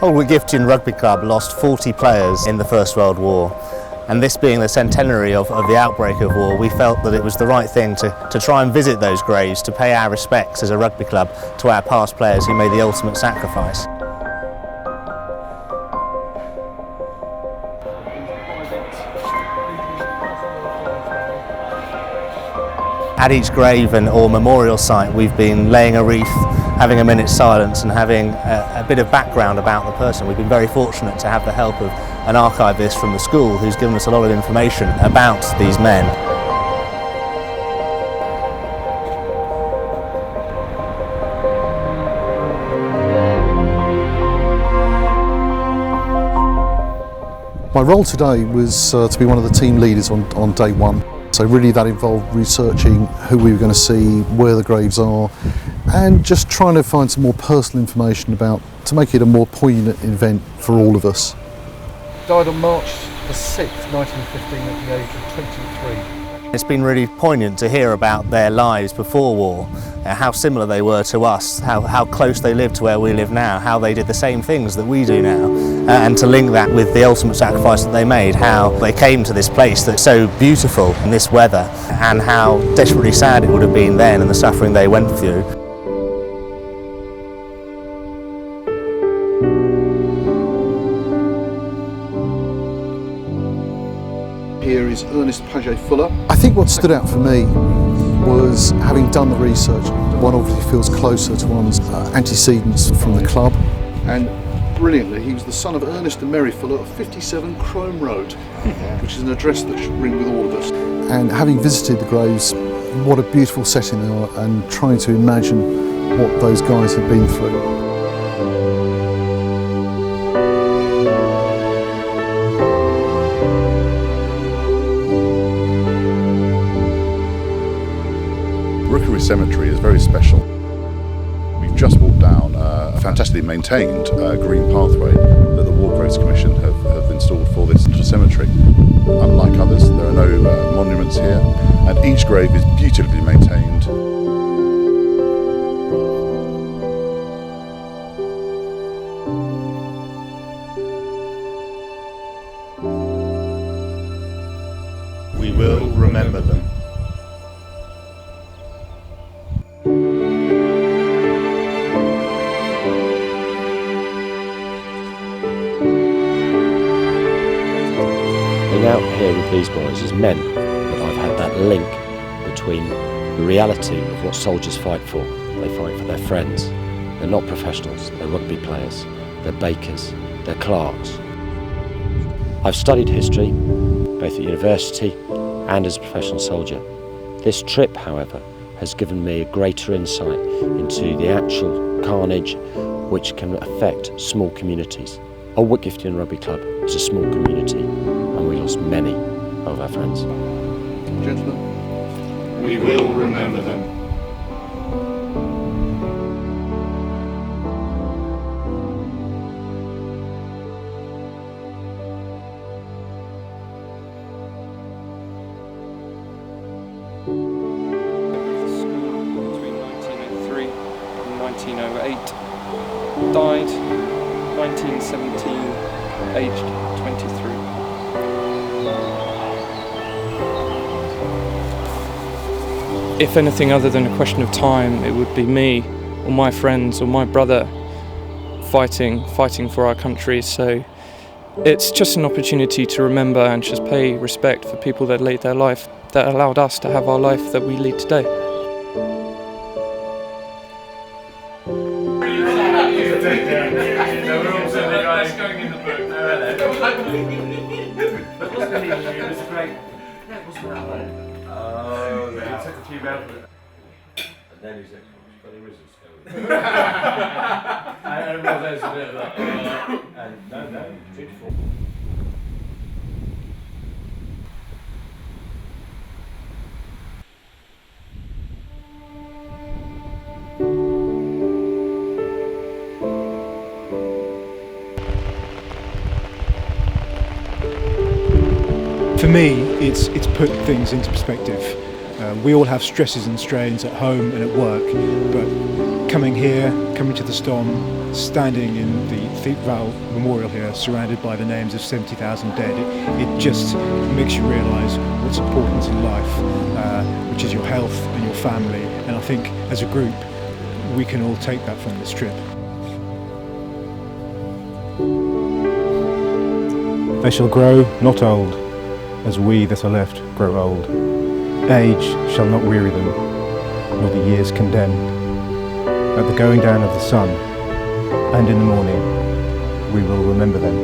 Old Whitgiftian Rugby Club lost 40 players in the First World War, and this being the centenary of the outbreak of war, we felt that it was the right thing to try and visit those graves, to pay our respects as a rugby club to our past players who made the ultimate sacrifice. At each grave or memorial site we've been laying a wreath, having a minute's silence and having a bit of background about the person. We've been very fortunate to have the help of an archivist from the school who's given us a lot of information about these men. My role today was to be one of the team leaders on day one. So really that involved researching who we were going to see, where the graves are, and just trying to find some more personal information to make it a more poignant event for all of us. Died on March the 6th, 1915 at the age of 23. It's been really poignant to hear about their lives before war, how similar they were to us, how close they lived to where we live now, how they did the same things that we do now, and to link that with the ultimate sacrifice that they made, how they came to this place that's so beautiful in this weather, and how desperately sad it would have been then and the suffering they went through. Here is Ernest Paget Fuller. I think what stood out for me was, having done the research, one obviously feels closer to one's antecedents from the club. And brilliantly, he was the son of Ernest and Mary Fuller of 57 Crome Road, which is an address that should ring with all of us. And having visited the graves, what a beautiful setting they are, and trying to imagine what those guys have been through. Cemetery is very special. We've just walked down a fantastically maintained green pathway that the War Graves Commission have installed for this cemetery. Unlike others, there are no monuments here, and each grave is beautifully maintained. We will remember them. Being out here with these boys has meant that I've had that link between the reality of what soldiers fight for. They fight for their friends. They're not professionals, they're rugby players, they're bakers, they're clerks. I've studied history, both at university and as a professional soldier. This trip, however, has given me a greater insight into the actual carnage which can affect small communities. Old Whitgiftian Rugby Club is a small community, and we lost many of our friends. Gentlemen, we will remember them. Between 1903 and 1908, died 1917, aged 23. If anything other than a question of time, it would be me or my friends or my brother fighting for our country. So it's just an opportunity to remember and just pay respect for people that laid their life, that allowed us to have our life that we lead today. For me, it's put things into perspective. We all have stresses and strains at home and at work, but coming here, coming to the Stom, standing in the Thiepval Memorial here, surrounded by the names of 70,000 dead, it just makes you realise what's important in life, which is your health and your family. And I think as a group, we can all take that from this trip. They shall grow not old, as we that are left grow old. Age shall not weary them, nor the years condemn. At the going down of the sun, and in the morning, we will remember them.